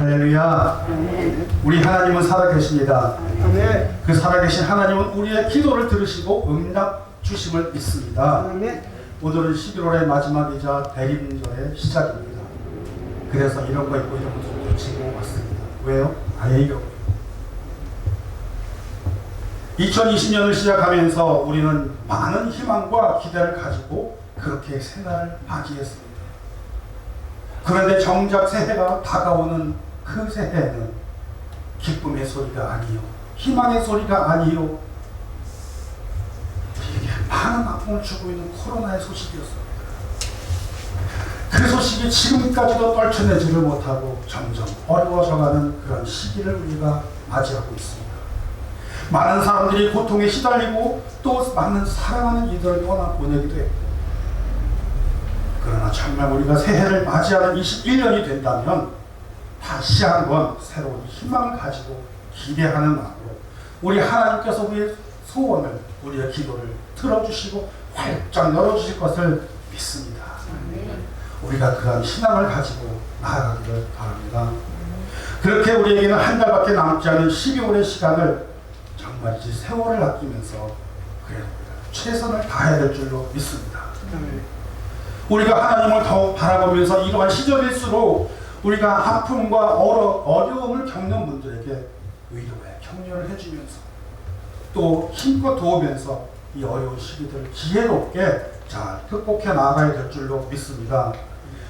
할렐루야. 우리 하나님은 살아계십니다. 그 살아계신 하나님은 우리의 기도를 들으시고 응답 주심을 믿습니다. 오늘은 11월의 마지막이자 대림절의 시작입니다. 그래서 이런 거 있고 이런 것도 지고 왔습니다. 왜요? 아예요. 2020년을 시작하면서 우리는 많은 희망과 기대를 가지고 그렇게 새날을 맞이했습니다. 그런데 정작 새해가 다가오는 그 새해는 기쁨의 소리가 아니요, 희망의 소리가 아니요, 우리에게 많은 아픔을 주고 있는 코로나의 소식이었습니다. 그 소식이 지금까지도 떨쳐내지를 못하고 점점 어려워져가는 그런 시기를 우리가 맞이하고 있습니다. 많은 사람들이 고통에 시달리고 또 많은 사랑하는 이들을 떠나보내기도 했고, 그러나 정말 우리가 새해를 맞이하는 21년이 된다면 다시 한번 새로운 희망을 가지고 기대하는 마음으로 우리 하나님께서 우리의 소원을, 우리의 기도를 들어주시고 활짝 열어주실 것을 믿습니다. 우리가 그런 신앙을 가지고 나아가기를 바랍니다. 그렇게 우리에게는 한 달밖에 남지 않은 12월의 시간을 정말 이 세월을 아끼면서 그래도 최선을 다해야 될 줄로 믿습니다. 우리가 하나님을 더욱 바라보면서 이러한 시절일수록 우리가 아픔과 어려움을 겪는 분들에게 위로의 격려를 해주면서 또 힘껏 도우면서 이 어려운 시기들을 지혜롭게 잘 극복해 나아가야 될 줄로 믿습니다.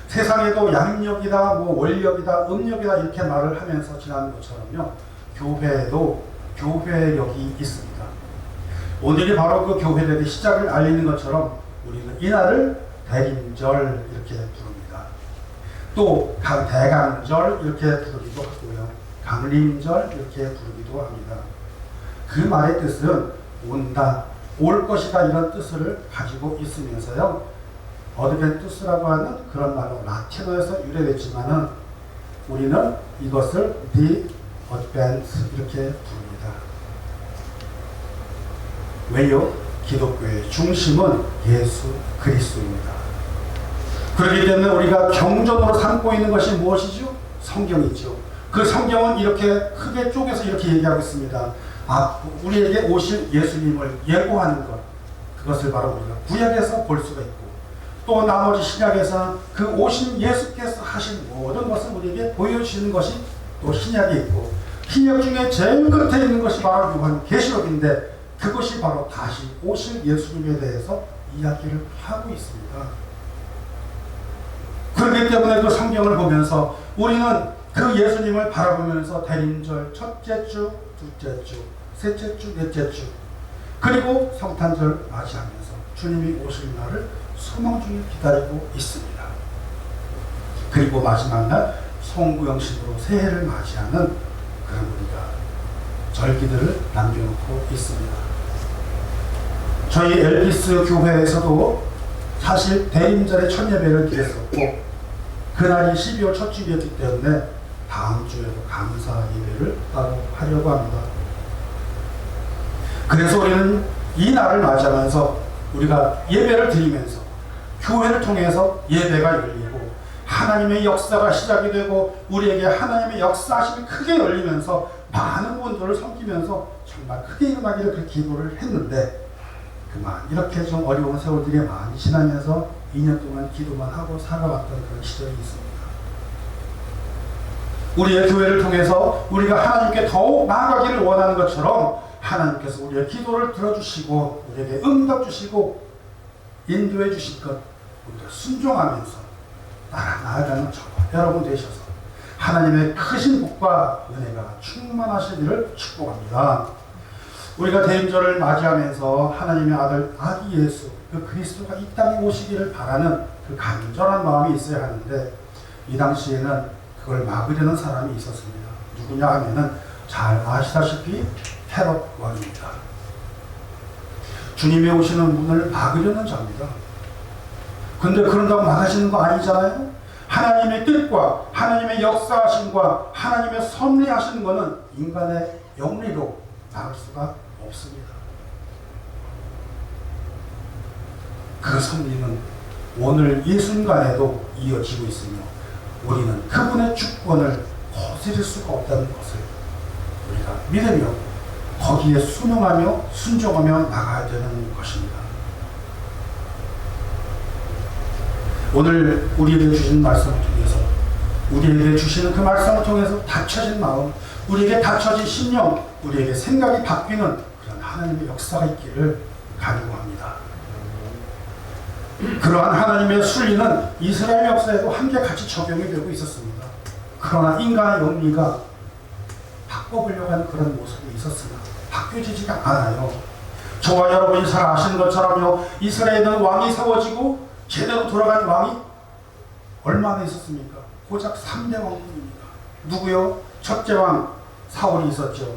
세상에도 양력이다, 월력이다, 음력이다 이렇게 말을 하면서 지나는 것처럼요, 교회에도 교회력이 있습니다. 오늘이 바로 그 교회력의 시작을 알리는 것처럼 우리는 이날을 대림절 이렇게 부릅니다. 또 대강절 이렇게 부르기도 하고요, 강림절 이렇게 부르기도 합니다. 그 말의 뜻은 온다, 올 것이다 이런 뜻을 가지고 있으면서요, 어드벤투스라고 하는 그런 말로 라틴어에서 유래됐지만은 우리는 이것을 The Advent 이렇게 부릅니다. 왜요? 기독교의 중심은 예수 그리스도입니다. 그렇기 때문에 우리가 경전으로 삼고 있는 것이 무엇이죠? 성경이죠. 그 성경은 이렇게 크게 쪼개서 이렇게 얘기하고 있습니다. 우리에게 오실 예수님을 예고하는 것, 그것을 바로 우리가 구약에서 볼 수가 있고, 또 나머지 신약에서는 그 오신 예수께서 하신 모든 것을 우리에게 보여주시는 것이 또 신약에 있고, 신약 중에 제일 끝에 있는 것이 바로 요한계시록인데 그것이 바로 다시 오실 예수님에 대해서 이야기를 하고 있습니다. 그렇기 때문에 그 성경을 보면서 우리는 그 예수님을 바라보면서 대림절 첫째 주, 둘째 주, 셋째 주, 넷째 주, 그리고 성탄절 맞이하면서 주님이 오실 날을 소망 중에 기다리고 있습니다. 그리고 마지막 날 송구영신으로 새해를 맞이하는 그런 우리가 절기들을 남겨놓고 있습니다. 저희 엘비스 교회에서도 사실 대림절에 첫 예배를 드렸었고, 그날이 12월 첫 주일이었기 때문에 다음 주에도 감사 예배를 따로 하려고 합니다. 그래서 우리는 이 날을 맞이하면서 우리가 예배를 드리면서 교회를 통해서 예배가 열리고 하나님의 역사가 시작이 되고 우리에게 하나님의 역사하심이 크게 열리면서 많은 분들을 섬기면서 정말 크게 일어나기를 그렇게 기도를 했는데, 그만 이렇게 좀 어려운 세월들이 많이 지나면서 2년 동안 기도만 하고 살아왔던 그런 시절이 있습니다. 우리의 교회를 통해서 우리가 하나님께 더욱 나아가기를 원하는 것처럼 하나님께서 우리의 기도를 들어주시고 우리에게 응답 주시고 인도해 주실 것 우리가 순종하면서 나아가는 저와 여러분 되셔서 하나님의 크신 복과 은혜가 충만하시기를 축복합니다. 우리가 대림절을 맞이하면서 하나님의 아들 아기 예수 그 그리스도가 이 땅에 오시기를 바라는 그 간절한 마음이 있어야 하는데, 이 당시에는 그걸 막으려는 사람이 있었습니다. 누구냐 하면은 잘 아시다시피 헤롯 왕입니다. 주님이 오시는 문을 막으려는 자입니다. 근데 그런다고 막으시는 거 아니잖아요. 하나님의 뜻과 하나님의 역사하심과 하나님의 섭리하시는 것은 인간의 영리로 막을 수가 없습니다. 그 섭리는 오늘 이 순간에도 이어지고 있으며 우리는 그분의 주권을 거스릴 수가 없다는 것을 우리가 믿으며 거기에 순응하며 순종하며 나가야 되는 것입니다. 오늘 우리에게 주신 말씀을 통해서, 우리에게 주시는 그 말씀을 통해서 닫혀진 마음, 우리에게 닫혀진 심령, 우리에게 생각이 바뀌는 그런 하나님의 역사가 있기를 간구합니다. 그러한 하나님의 순리는 이스라엘 역사에도 함께 같이 적용이 되고 있었습니다. 그러나 인간의 영리가 바꿔보려고 하는 그런 모습이 있었으나 바뀌어지지가 않아요. 저와 여러분이 잘 아시는 것처럼요, 이스라엘은 왕이 세워지고 제대로 돌아간 왕이 얼마나 있었습니까? 고작 3대 왕뿐입니다. 누구요? 첫째 왕 사울이 있었죠.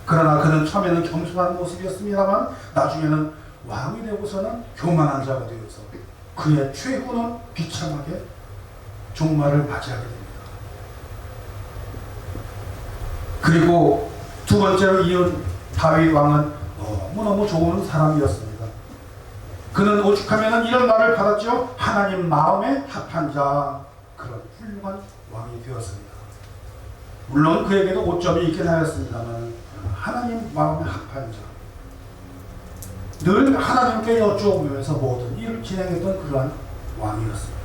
그러나 그는 처음에는 겸손한 모습이었습니다만 나중에는 왕이 되고서는 교만한 자가 되어서 그의 최후는 비참하게 종말을 맞이하게 됩니다. 그리고 두 번째로 이은 다윗 왕은 너무너무 좋은 사람이었습니다. 그는 오죽하면 이런 말을 받았죠. 하나님 마음에 합한 자, 그런 훌륭한 왕이 되었습니다. 물론 그에게도 오점이 있긴 하였습니다만 하나님 마음에 합한 자, 늘 하나님께 여쭈어보면서 모든 일을 진행했던 그러한 왕이었습니다.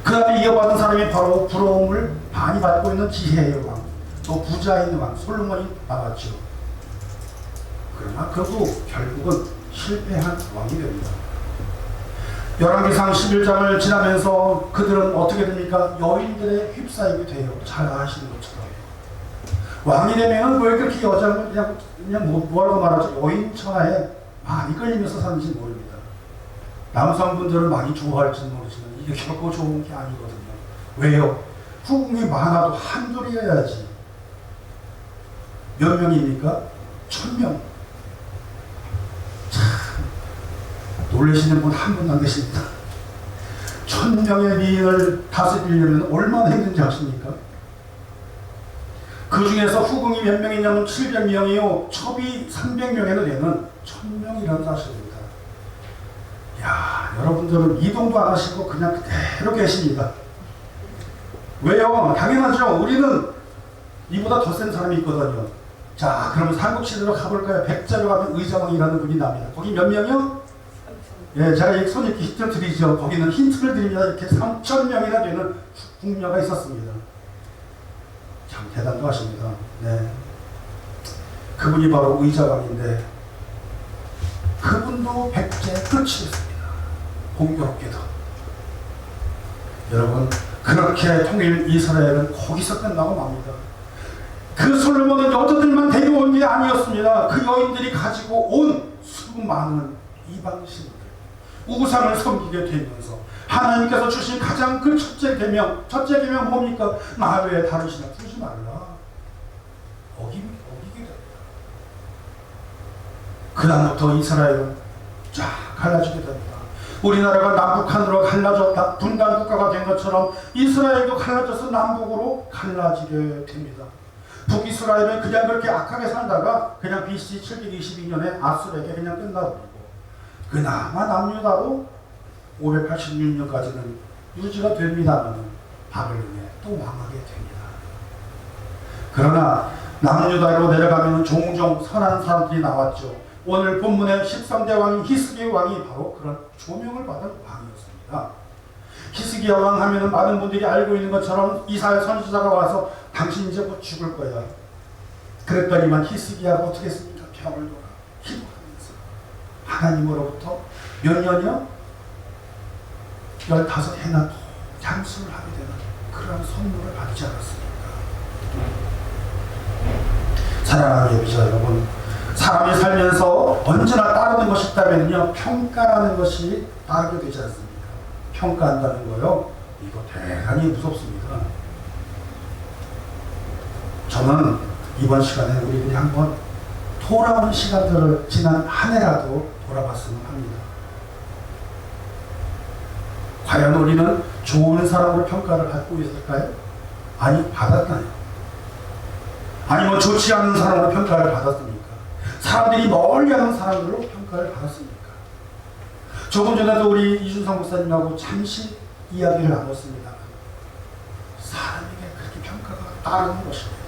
그 앞에 이어받은 사람이 바로 부러움을 많이 받고 있는 지혜의 왕, 또 부자인 왕 솔로몬이 나왔죠. 그러나 그도 결국은 실패한 왕이 됩니다. 열왕기상 11장을 지나면서 그들은 어떻게 됩니까? 여인들에 휩싸이게 돼요. 잘 아시는 것처럼. 왕이 되면은 왜 그렇게 여자를 그냥 뭐라고 말하죠? 여인 천하에 많이 끌리면서 사는지 모릅니다. 남성분들은 많이 좋아할지는 모르지만 이게 결코 좋은 게 아니거든요. 왜요? 후궁이 많아도 한둘이어야지. 몇 명입니까? 1000명. 참 놀라시는 분 한 분도 안 계십니다. 1000명의 미인을 다스리려면 얼마나 힘든지 아십니까? 그 중에서 후궁이 몇 명이냐면 700명이요. 첩이 300명에나 되는 1000명이라는 사실입니다. 야, 여러분들은 이동도 안 하시고 그냥 그대로 계십니다. 왜요? 당연하죠. 우리는 이보다 더 센 사람이 있거든요. 자, 그러면 삼국시대로 가볼까요? 백자로 가면 의자왕이라는 분이 납니다. 거기 몇 명이요? 예, 제가 손 이렇게 힌트 드리죠. 거기는 힌트를 드립니다. 이렇게 3000명이나 되는 궁녀가 있었습니다. 참 대단도 하십니다. 네. 그분이 바로 의자왕인데 그분도 백제 끝이었습니다. 공교롭게도. 여러분, 그렇게 통일 이스라엘은 거기서 끝나고 맙니다. 그 솔로몬은 여자들만 데려온 게 아니었습니다. 그 여인들이 가지고 온 수많은 이방신들, 우상을 섬기게 되면서 하나님께서 주신 가장 그 첫째 계명 뭡니까? 나 외에 다른 신을 두지 말라. 어기게 됩니다. 그 다음부터 이스라엘은 쫙 갈라지게 됩니다. 우리나라가 남북한으로 갈라졌다, 분단 국가가 된 것처럼 이스라엘도 갈라져서 남북으로 갈라지게 됩니다. 북이스라엘은 그냥 그렇게 악하게 살다가 그냥 BC 722년에 아수르에게 그냥 끝나버리고, 그나마 남유다로 586년까지는 유지가 됩니다만 바벨론에 또 망하게 됩니다. 그러나 남유다로 내려가면 종종 선한 사람들이 나왔죠. 오늘 본문의 13대 왕인 히스기야 왕이 바로 그런 조명을 받은 왕이었습니다. 히스기야 왕 하면은 많은 분들이 알고 있는 것처럼 이사야 선지자가 와서 당신 이제 곧 죽을 거야. 그랬더니만 히스기야가 어떻게 했습니까? 병을 돌아 기도하면서 하나님으로부터 몇 년이요? 15해나 장수를 하게 되는 그런 선물을 받지 않았습니까? 사랑하는 예비자 여러분, 사람이 살면서 언제나 따르는 것이 있다면요, 평가하는 것이 따르게 되지 않습니까? 평가한다는 거요, 이거 대단히 무섭습니다. 저는 이번 시간에 우리 한번 돌아오는 시간들을 지난 한 해라도 돌아봤으면 합니다. 과연 우리는 좋은 사람으로 평가를 받고 있을까요? 아니, 받았나요? 아니면 좋지 않은 사람으로 평가를 받았습니까? 사람들이 멀리하는 사람들로 평가를 받았습니까? 조금 전에도 우리 이준성 목사님하고 잠시 이야기를 나눴습니다. 사람에게 그렇게 평가를 따르는 것입니다.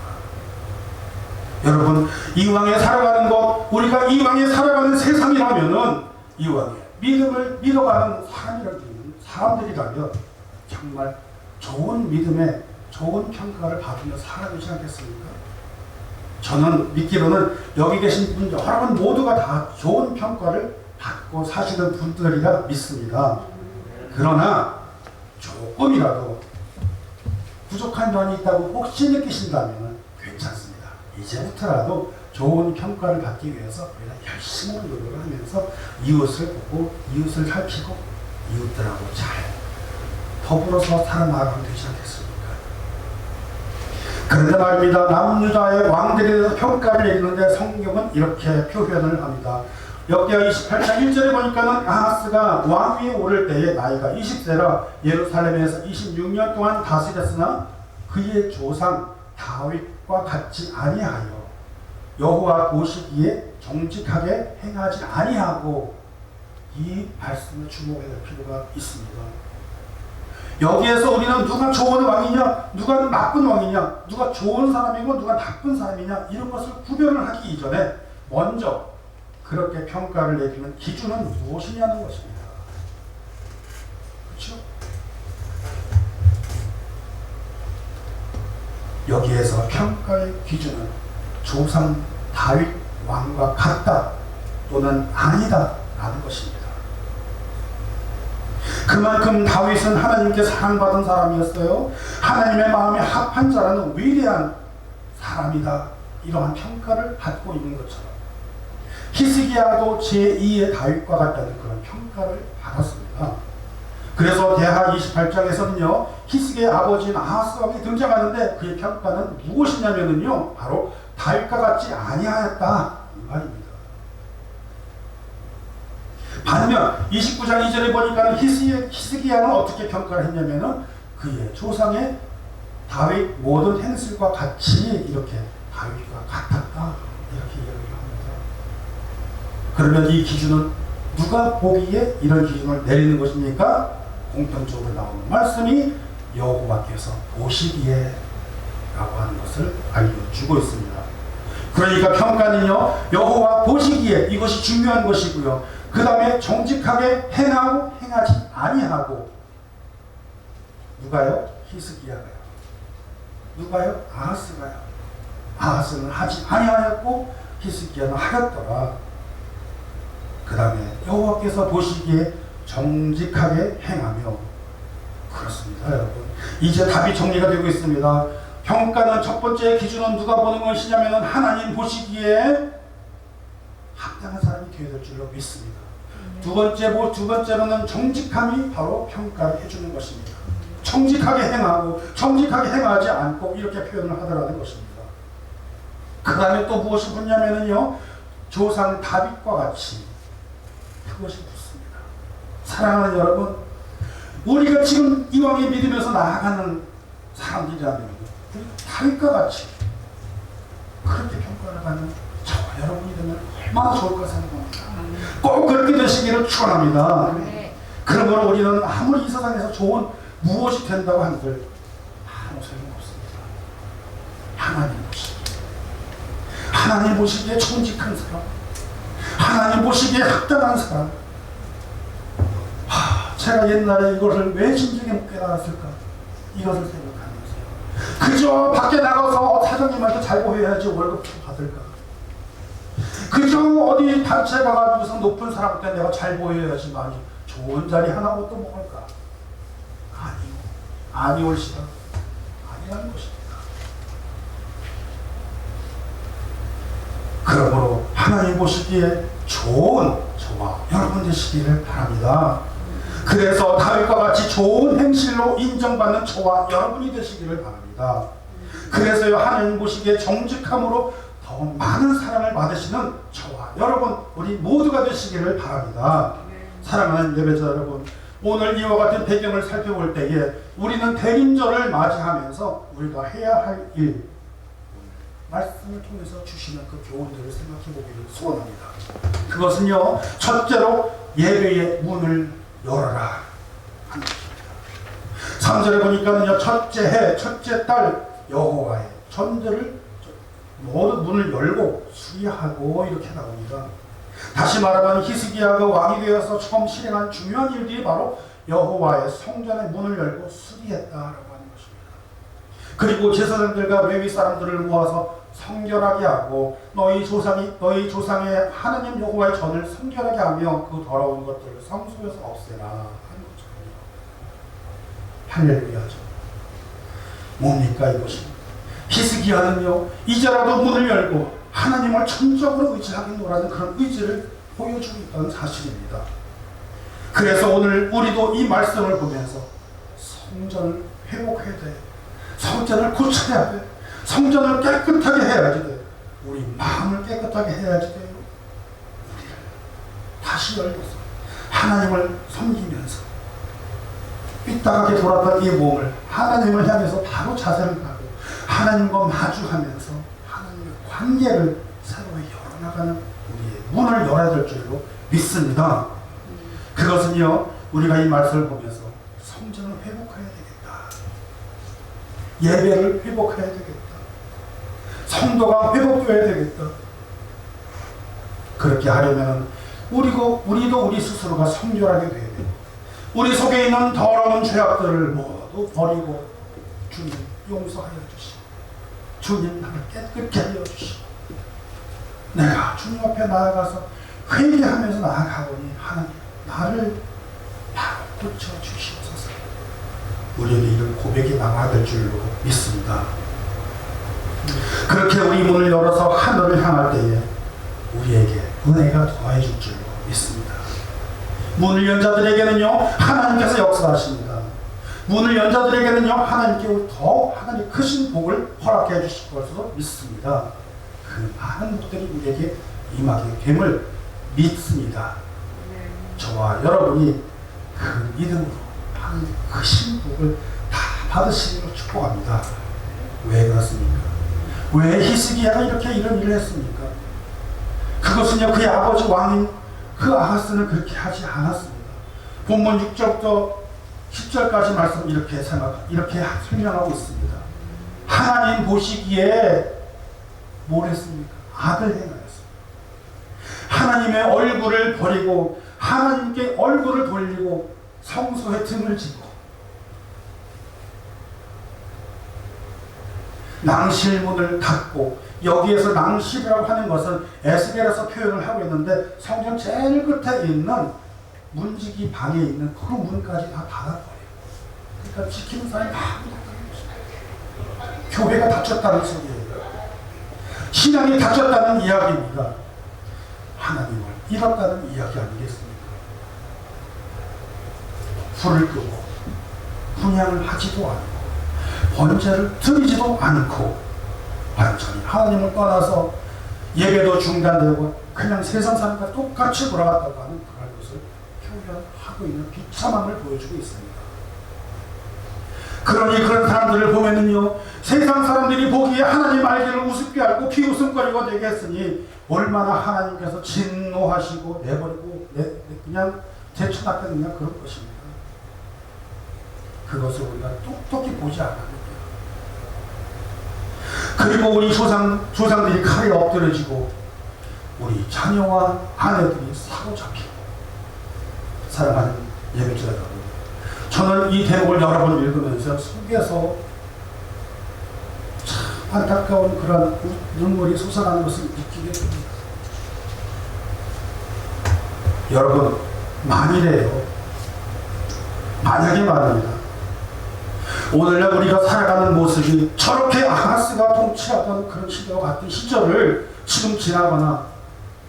여러분, 이왕에 살아가는 것, 우리가 이왕에 살아가는 세상이라면은 이왕에 믿음을 믿어가는 사람들이라면 정말 좋은 믿음에 좋은 평가를 받으며 살아야 되지 않겠습니까? 저는 믿기로는 여기 계신 분들, 여러분 모두가 다 좋은 평가를 받고 사시는 분들이라 믿습니다. 그러나 조금이라도 부족한 면이 있다고 혹시 느끼신다면 괜찮습니다. 이제부터라도 좋은 평가를 받기 위해서 우리가 열심히 노력을 하면서 이웃을 보고 이웃을 살피고 이웃들하고 잘 더불어서 살아나가면 되지 않겠습니까? 그런데 말입니다. 남유다의 왕들에 대해서 평가를 내리는데 성경은 이렇게 표현을 합니다. 역대하 28장 1절에 보니까는 아하스가 왕위에 오를 때에 나이가 20세라 예루살렘에서 26년 동안 다스렸으나 그의 조상 다윗과 같지 아니하여 여호와 보시기에 정직하게 행하지 아니하고, 이 말씀을 주목해야 될 필요가 있습니다. 여기에서 우리는 누가 좋은 왕이냐, 누가 나쁜 왕이냐, 누가 좋은 사람이고 누가 나쁜 사람이냐, 이런 것을 구별을 하기 이전에 먼저 그렇게 평가를 내리는 기준은 무엇이냐는 것입니다. 그렇죠? 여기에서 평가의 기준은 조상 다윗 왕과 같다 또는 아니다 라는 것입니다. 그만큼 다윗은 하나님께 사랑받은 사람이었어요. 하나님의 마음에 합한 자라는 위대한 사람이다, 이러한 평가를 받고 있는 것처럼 히스기야도 제2의 다윗과 같다는 그런 평가를 받았습니다. 그래서 대하 28장에서는요, 히스기야의 아버지인 아하스 왕이 등장하는데 그의 평가는 무엇이냐면요, 바로 다윗과 같지 아니하였다 이 말입니다. 반면 29장 2절에 보니까 히스기야는 어떻게 평가를 했냐면은 그의 조상의 다윗 모든 행실과 같이 이렇게 다윗과 같았다, 이렇게 이야기를 합니다. 그러면 이 기준은 누가 보기에 이런 기준을 내리는 것입니까? 공통적으로 나오는 말씀이 여호와께서 보시기에 라고 하는 것을 알려주고 있습니다. 그러니까 평가는요, 여호와 보시기에, 이것이 중요한 것이고요. 그 다음에 정직하게 행하고 행하지 아니하고. 누가요? 히스기야가요. 누가요? 아하스가요. 아하스는 하지 아니하였고 히스기야는 하였더라. 그 다음에 여호와께서 보시기에 정직하게 행하며. 그렇습니다, 여러분. 이제 답이 정리가 되고 있습니다. 평가는 첫 번째 기준은 누가 보는 것이냐면 하나님 보시기에 합당한 사람이 되어야 될 줄로 믿습니다. 두 번째로는 정직함이 바로 평가를 해주는 것입니다. 정직하게 행하고 정직하게 행하지 않고, 이렇게 표현을 하더라는 것입니다. 그 다음에 또 무엇이 붙냐면요, 조상 다윗과 같이, 그것이 붙습니다. 사랑하는 여러분, 우리가 지금 이왕에 믿으면서 나아가는 사람들이라면 다윗과 같이 그렇게 평가를 하는 저와 여러분이 되면 얼마나 좋을까 생각합니다. 꼭 그렇게 되시기를 축원합니다. 그러므로 우리는 아무리 이 세상에서 좋은 무엇이 된다고 한들 아무 소용없습니다. 하나님 보시기에 정직한 사람, 하나님 보시기에 합당한 사람. 제가 옛날에 이것을 왜 진작에 못 깨달았을까, 이것을 생각하면서요, 그저 밖에 나가서 사장님한테 잘 보여야지 월급 좀 받을까, 그저 어디 단체 가가지고서 높은 사람한테 내가 잘 보여야지만 좋은 자리 하나 얻어 먹을까. 아니올시다, 아니라는 것입니다. 그러므로 하나님 보시기에 좋은 저와 여러분 되시기를 바랍니다. 그래서 다윗과 같이 좋은 행실로 인정받는 저와 여러분이 되시기를 바랍니다. 그래서요, 하나님 보시기에 정직함으로 더 많은 사랑을 받으시는 저와 여러분, 우리 모두가 되시기를 바랍니다. 사랑하는 예배자 여러분, 오늘 이와 같은 배경을 살펴볼 때에 우리는 대림절을 맞이하면서 우리가 해야 할 일, 말씀을 통해서 주시는 그 교훈들을 생각해 보기를 소원합니다. 그것은요, 첫째로 예배의 문을 열어라 하는 것입니다. 3절에 보니까는요, 첫째 해, 첫째 달 여호와의 전들을 모두 문을 열고 수리하고 이렇게 나옵니다. 다시 말하면 히스기야가 왕이 되어서 처음 실행한 중요한 일들이 바로 여호와의 성전의 문을 열고 수리했다라고 하는 것입니다. 그리고 제사장들과 레위 사람들을 모아서 성결하게 하고 너희 조상의 하나님 여호와의 전을 성결하게 하며 그 더러운 것들을 성소에서 없애라 하는 것처럼요. 할렐루야죠. 뭡니까 이것이? 히스기야는요 이제라도 문을 열고 하나님을 전적으로 의지하겠노라는 그런 의지를 보여주고 있다는 사실입니다. 그래서 오늘 우리도 이 말씀을 보면서 성전을 회복해야 돼. 성전을 고쳐야 돼. 성전을 깨끗하게 해야지 돼. 우리 마음을 깨끗하게 해야지 돼요. 우리를 다시 열고서 하나님을 섬기면서 삐딱하게 돌았던 이 몸을 하나님을 향해서 바로 자세를 하고 하나님과 마주하면서 하나님의 관계를 새로이 열어나가는 우리의 문을 열어야 될 줄로 믿습니다. 그것은요 우리가 이 말씀을 보면서 성전을 회복해야 되겠다. 예배를 회복해야 되겠다. 성도가 회복되어야 되겠다. 그렇게 하려면 우리도 우리 스스로가 성결하게 돼야 되고 우리 속에 있는 더러운 죄악들을 모두 버리고 주님 용서하여 주시고 주님 나를 깨끗게 하여 주시고 내가 주님 앞에 나아가서 회개하면서 나아가보니 하나님 나를 바로 고쳐주시옵소서. 우리는 이런 고백이 나와야 될 줄로 믿습니다. 그렇게 우리 문을 열어서 하늘을 향할 때에 우리에게 은혜가 더해질 줄로 믿습니다. 문을 연 자들에게는요 하나님께서 역사하십니다. 문을 연 자들에게는요 하나님께 더 하나님 크신 복을 허락해 주실 것으로 믿습니다. 그 많은 복들이 우리에게 임하게 됨을 믿습니다. 저와 여러분이 그 믿음으로 하나님 크신 복을 다 받으시기로 축복합니다. 왜 그렇습니까? 왜 히스기야가 이렇게 이런 일을 했습니까? 그것은요 그의 아버지 왕인 그 아하스는 그렇게 하지 않았습니다. 본문 6절부터 10절까지 말씀 이렇게 설명하고 있습니다. 하나님 보시기에 뭘 했습니까? 악을 행하였습니다. 하나님의 얼굴을 버리고 하나님께 얼굴을 돌리고 성소에 등을 지고 낭실문을 닫고 여기에서 낭실이라고 하는 것은 에스겔에서 표현을 하고 있는데 성전 제일 끝에 있는 문지기 방에 있는 그 문까지 다 닫아버려요. 그러니까 지키는 사람이 아무도 없다는 것입니다. 교회가 닫혔다는 소리예요. 신앙이 닫혔다는 이야기입니다. 하나님을 잃었다는 이야기 아니겠습니까? 불을 끄고 분향을 하지도 않고 번제를 드리지도 않고 완전히 하나님을 떠나서 예배도 중단되고 그냥 세상 사람과 똑같이 돌아갔다고 하는 그런 것을 표현하고 있는 비참함을 보여주고 있습니다. 그러니 그런 사람들을 보면은요 세상 사람들이 보기에 하나님 알기를 우습게 알고 비웃음거리가 되게 했으니 얼마나 하나님께서 진노하시고 내버리고 그냥 제쳐놨겠느냐 그런 것입니다. 그것을 우리가 똑똑히 보지 않았는데 그리고 우리 조상들이 칼에 엎드려지고 우리 자녀와 아내들이 사로잡히고 사랑하는 예배자 여러분, 저는 이 대목을 여러 번 읽으면서 속에서 참 안타까운 그런 눈물이 솟아나는 것을 느끼게 됩니다. 여러분, 만약에 말입니다. 오늘날 우리가 살아가는 모습이 저렇게 아하스가 통치하던 그런 시대와 같은 시절을 지금 지나거나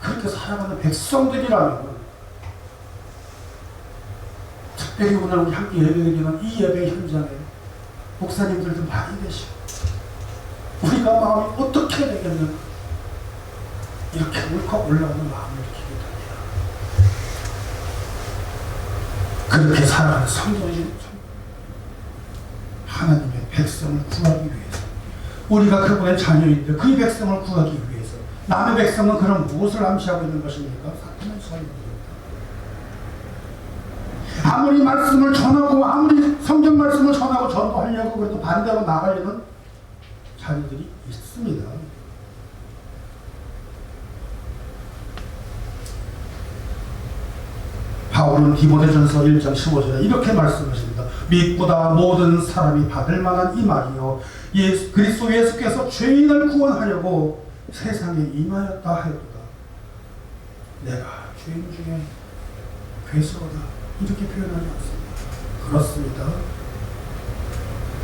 그렇게 살아가는 백성들이라면 특별히 오늘 우리 함께 예배드리는 이 예배 현장에 목사님들도 많이 계시고 우리가 마음이 어떻게 되겠는가 이렇게 울컥 올라오는 마음을 느끼게 됩니다. 그렇게 살아가는 성도인 하나님의 백성을 구하기 위해서 우리가 그분의 자녀인데 그 백성을 구하기 위해서 남의 백성은 그럼 무엇을 암시하고 있는 것입니까? 사탄의 소리입니다. 아무리 말씀을 전하고 아무리 성경 말씀을 전하고 전도하려고 그래도 반대로 나가려는 자녀들이 있습니다. 바울은 디모데전서 1장 15절에 이렇게 말씀하십니다. 믿보다 모든 사람이 받을 만한 이 말이요 그리스도 예수께서 죄인을 구원하려고 세상에 임하였다 하였도다. 내가 죄인 중에 괴수로다 이렇게 표현하지 않습니다. 그렇습니다.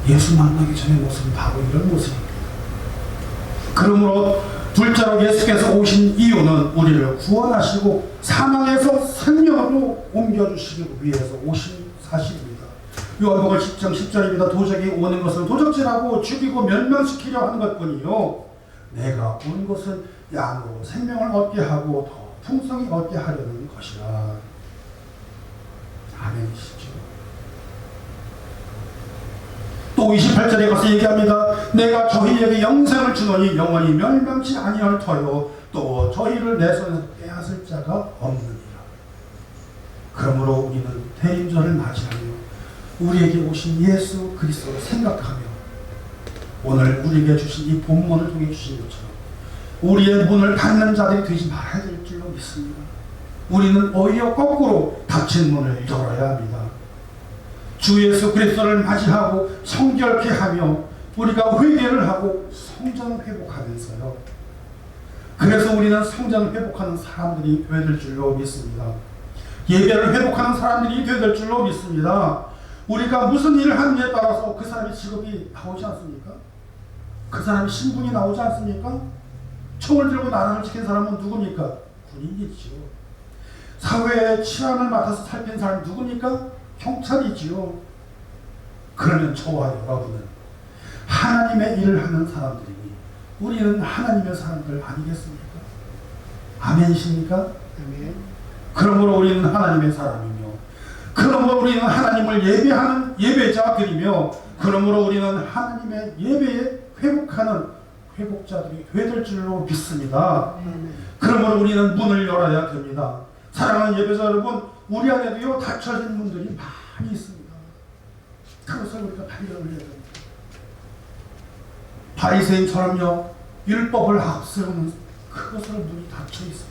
예수 만나기 전의 모습은 바로 이런 모습입니다. 그러므로 둘째로 예수께서 오신 이유는 우리를 구원하시고 사망에서 생명으로 옮겨주시기 위해서 오신 사실입니다. 요한복음 10장 10절입니다. 도적이 오는 것은 도적질하고 죽이고 멸망시키려 하는 것뿐이요 내가 온 것은 양으로 생명을 얻게 하고 더 풍성히 얻게 하려는 것이라. 아멘이시죠. 또 28절에 가서 얘기합니다. 내가 저희에게 영생을 주노니 영원히 멸망치 아니할 터요 또 저희를 내 손에서 빼앗을 자가 없느니라. 그러므로 우리는 대림절을 맞이하며 우리에게 오신 예수 그리스도를 생각하며 오늘 우리에게 주신 이 본문을 통해 주신 것처럼 우리의 문을 닫는 자들이 되지 말아야 될 줄로 믿습니다. 우리는 오히려 거꾸로 닫힌 문을 열어야 합니다. 주 예수 그리스도를 맞이하고 성결케 하며 우리가 회개를 하고 성전을 회복하면서요. 그래서 우리는 성전을 회복하는 사람들이 되어야 될 줄로 믿습니다. 예배를 회복하는 사람들이 되어야 될 줄로 믿습니다. 우리가 무슨 일을 하느냐에 따라서 그 사람의 직업이 나오지 않습니까? 그 사람의 신분이 나오지 않습니까? 총을 들고 나라를 지킨 사람은 누굽니까? 군인이지요. 사회의 치안을 맡아서 살핀 사람이 누굽니까? 경찰이지요. 그러면 저와 여러분은 하나님의 일을 하는 사람들이니 우리는 하나님의 사람들 아니겠습니까? 아멘이십니까? 아멘. 그러므로 우리는 하나님의 사람이며 그러므로 우리는 하나님을 예배하는 예배자들이며 그러므로 우리는 하나님의 예배에 회복하는 회복자들이 되어야 줄로 믿습니다. 그러므로 우리는 문을 열어야 됩니다. 사랑하는 예배자 여러분, 우리 안에도요 닫혀진 문들이 많이 있습니다. 그것을 우리가 발견을 해야 됩니다. 바리새인처럼요 율법을 앞세우는 그것으로 문이 닫혀 있습니다.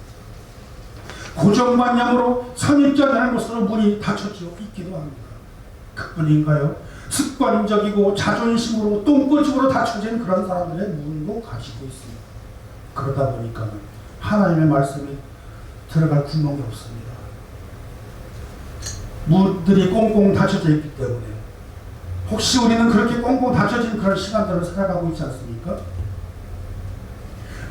고정관념으로 선입견하는 것으로 문이 닫혀져 있기도 합니다. 그뿐인가요? 습관적이고 자존심으로 똥꼬집으로 닫혀진 그런 사람들의 문도 가지고 있습니다. 그러다 보니까 하나님의 말씀이 들어갈 구멍이 없습니다. 문들이 꽁꽁 닫혀져 있기 때문에 혹시 우리는 그렇게 꽁꽁 닫혀진 그런 시간들을 살아가고 있지 않습니까?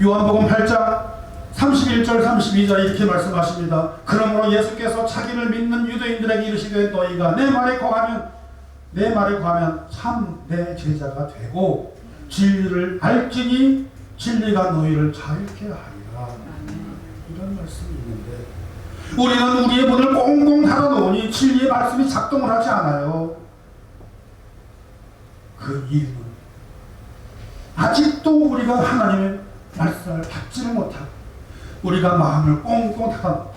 요한복음 8장 31절 32절 이렇게 말씀하십니다. 그러므로 예수께서 자기를 믿는 유대인들에게 이르시되 너희가 내 말에 거하면 참 내 제자가 되고 진리를 알지니 진리가 너희를 자유케 하리라. 이런 말씀이 있는데 우리는 우리의 문을 꽁꽁 닫아놓으니 진리의 말씀이 작동을 하지 않아요. 그 이유는 아직도 우리가 하나님의 말씀을 받지를 못하고 우리가 마음을 꽁꽁 닫아놓고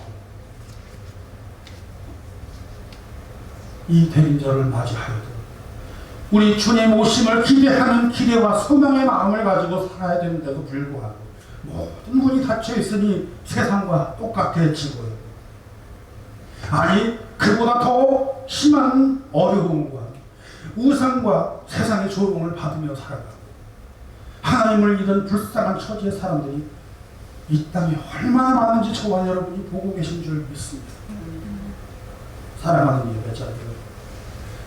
이 대림절을 맞이하여도 우리 주님 오심을 기대하는 기대와 소망의 마음을 가지고 살아야 되는데도 불구하고 모든 문이 닫혀 있으니 세상과 똑같아지고요. 아니 그보다 더 심한 어려움과 우상과 세상의 조롱을 받으며 살아가고 하나님을 잃은 불쌍한 처지의 사람들이 이 땅에 얼마나 많은지 저와 여러분이 보고 계신 줄 믿습니다. 사랑하는 예배자들,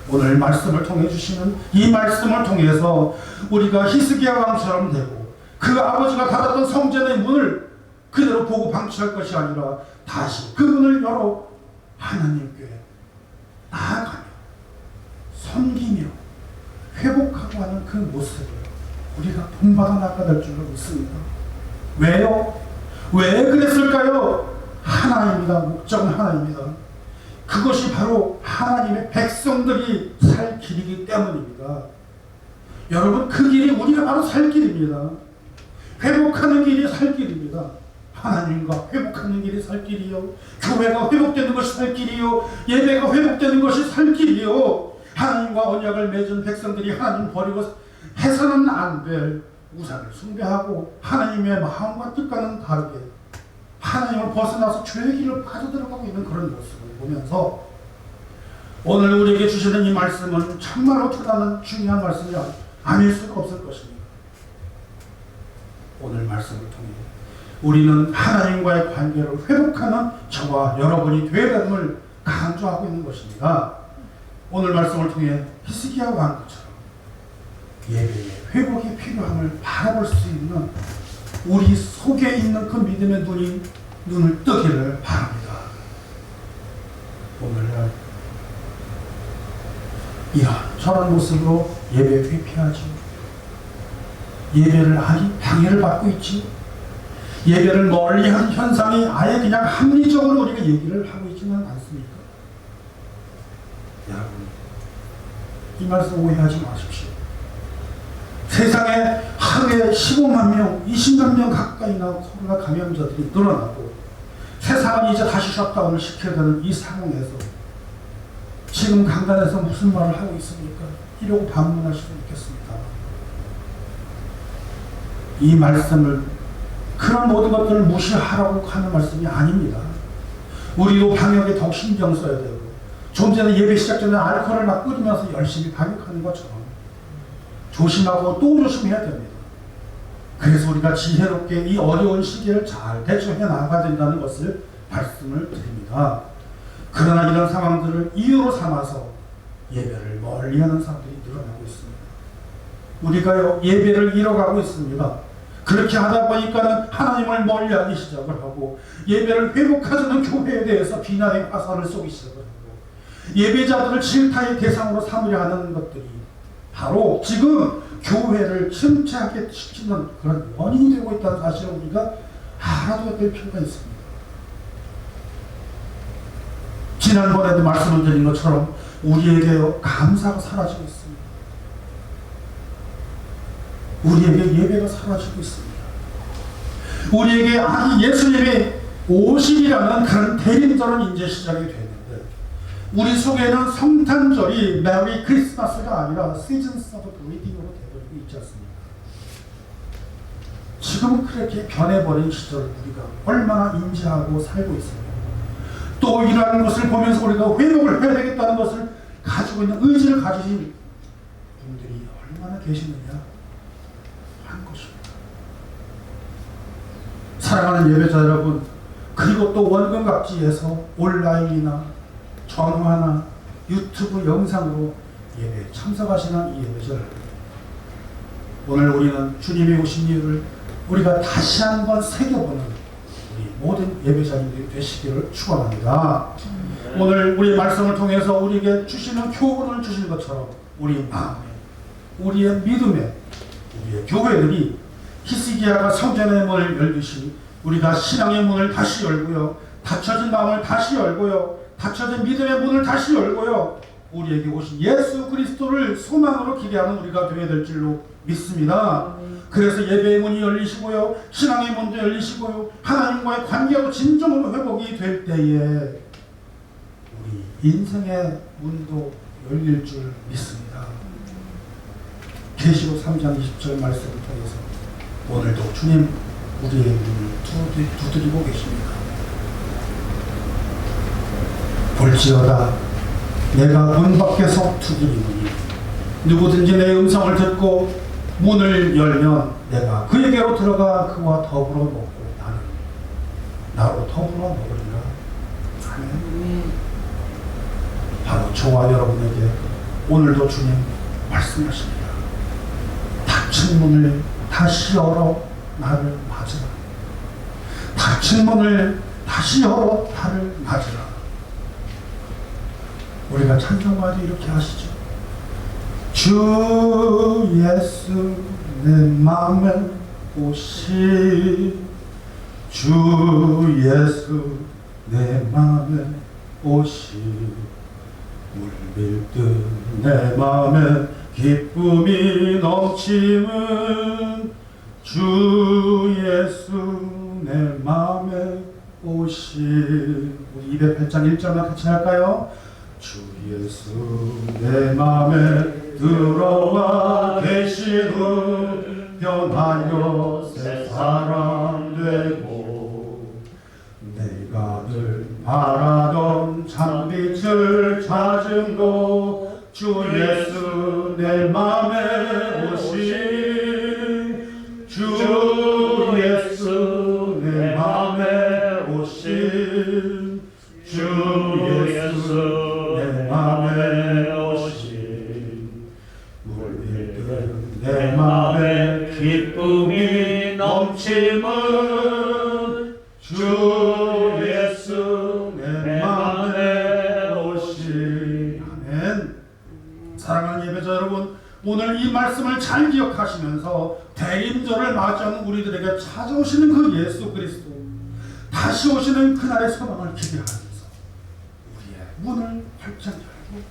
오늘 말씀을 통해 주시는 이 말씀을 통해서 우리가 히스기야 왕처럼 되고 그 아버지가 닫았던 성전의 문을 그대로 보고 방치할 것이 아니라 다시 그 문을 열어 하나님께 나아가며 섬기며 회복하고 하는 그 모습을 우리가 본받아 나가야 될 줄로 믿습니다. 왜요? 왜 그랬을까요? 하나님입니다. 목적은 하나님입니다. 그것이 바로 하나님의 백성들이 살 길이기 때문입니다. 여러분, 그 길이 우리가 바로 살 길입니다. 회복하는 길이 살 길입니다. 하나님과 회복하는 길이 살 길이요, 교회가 회복되는 것이 살 길이요, 예배가 회복되는 것이 살 길이요, 하나님과 언약을 맺은 백성들이 하나님 버리고 해서는 안 될 우상을 숭배하고 하나님의 마음과 뜻과는 다르게 하나님을 벗어나서 죄의 길을 빠져들어가고 있는 그런 모습을 보면서 오늘 우리에게 주시는 이 말씀은 정말 어쩌다는 중요한 말씀이 아닐 수가 없을 것입니다. 오늘 말씀을 통해 우리는 하나님과의 관계를 회복하는 저와 여러분이 되어야 됨을 강조하고 있는 것입니다. 오늘 말씀을 통해 히스기야 왕처럼 예배의 회복이 필요함을 바라볼 수 있는 우리 속에 있는 그 믿음의 눈을 뜨기를 바랍니다. 오늘날 저런 모습으로 예배 회피하지, 예배를 아니 방해를 받고 있지, 예배를 멀리하는 현상이 아예 그냥 합리적으로 우리가 얘기를 하고 있지는 않습니까? 여러분, 이 말씀 오해하지 마십시오. 세상에 하루에 15만 명, 20만 명 가까이나 코로나 감염자들이 늘어나고 세상은 이제 다시 셧다운을 시켜야 되는 이 상황에서 지금 강단에서 무슨 말을 하고 있습니까? 이러고 반문할 수도 있겠습니다. 이 말씀을 그런 모든 것들을 무시하라고 하는 말씀이 아닙니다. 우리도 방역에 더욱 신경 써야 되고 좀 전에 예배 시작 전에 알코올을 막 뿌리면서 열심히 방역하는 것처럼 조심하고 또 조심해야 됩니다. 그래서 우리가 지혜롭게 이 어려운 시기를 잘 대처해 나가야 된다는 것을 말씀을 드립니다. 그러나 이런 상황들을 이유로 삼아서 예배를 멀리하는 사람들이 늘어나고 있습니다. 우리가요 예배를 잃어가고 있습니다. 그렇게 하다 보니까는 하나님을 멀리하기 시작을 하고 예배를 회복하자는 교회에 대해서 비난의 화살을 쏘기 시작을 하고 예배자들을 질타의 대상으로 삼으려 하는 것들이 바로 지금 교회를 침체하게 시키는 그런 원인이 되고 있다는 사실을 우리가 알아둬야 될 필요가 있습니다. 지난번에도 말씀을 드린 것처럼 우리에게 감사가 사라지고 있습니다. 우리에게 예배가 사라지고 있습니다. 우리에게 예수님이 오시리라는 그런 대림절은 이제 시작이 되는데 우리 속에는 성탄절이 메리 크리스마스가 아니라 시즌스 오브 그리팅으로 되어버리고 있지 않습니까? 지금은 그렇게 변해버린 시절을 우리가 얼마나 인지하고 살고 있습니까? 또 이러한 것을 보면서 우리가 회복을 해야 되겠다는 것을 가지고 있는 의지를 가지신 분들이 얼마나 계시느냐 하는 것입니다. 사랑하는 예배자 여러분, 그리고 또 원근각지에서 온라인이나 전화나 유튜브 영상으로 예배에 참석하시는 이 예배자 여러분, 오늘 우리는 주님이 오신 이유를 우리가 다시 한번 새겨보는 우리 모든 예배자님들이 되시기를 축원합니다. 오늘 우리 말씀을 통해서 우리에게 주시는 교훈을 주신 것처럼 우리 마음에, 우리의 믿음에, 우리의 교회들이 히스기야가 성전의 문을 열듯이 우리가 신앙의 문을 다시 열고요, 닫혀진 마음을 다시 열고요, 닫혀진 믿음의 문을 다시 열고요, 우리에게 오신 예수 그리스도를 소망으로 기대하는 우리가 되어야 될 줄로 믿습니다. 그래서 예배의 문이 열리시고요, 신앙의 문도 열리시고요, 하나님과의 관계로 진정으로 회복이 될 때에 우리 인생의 문도 열릴 줄 믿습니다. 계시록 3장 20절 말씀을 통해서 오늘도 주님 우리의 문을 두드리고 계십니다. 볼지어다 내가 문 밖에서 두드리노니 누구든지 내 음성을 듣고 문을 열면 내가 그에게로 들어가 그와 더불어 먹고 나는 나로 더불어 먹으리라. 아멘. 바로 저와 여러분에게 오늘도 주님 말씀하십니다. 닫힌 문을 다시 열어 나를 맞으라. 닫힌 문을 다시 열어 나를 맞으라. 우리가 찬송가도 이렇게 하시죠. 주 예수 내 맘에 오시, 주 예수 내 맘에 오시, 물밀듯 내 맘에 기쁨이 넘치는 주 예수 내 맘에 오시. 우리 208장 1절만 같이 할까요? 주 예수 내 맘에 들어와 계시는 변화 내 맘에 기쁨이 넘치면 주 예수 내 맘에 오시. 아멘. 사랑하는 예배자 여러분, 오늘 이 말씀을 잘 기억하시면서 대림절을 맞이하는 우리들에게 찾아오시는 그 예수 그리스도, 다시 오시는 그날의 소망을 기대하면서 우리의 문을 활짝 열고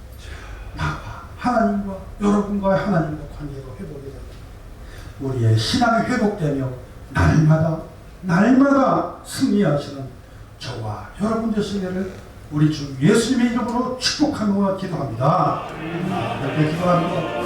나와 하나님과, 여러분과의 하나님과 관계가 회복이 됩니다. 우리의 신앙이 회복되며 날마다 승리하시는 저와 여러분 되시기를 우리 주 예수님의 이름으로 축복하며 기도합니다. 이렇게 기도합니다.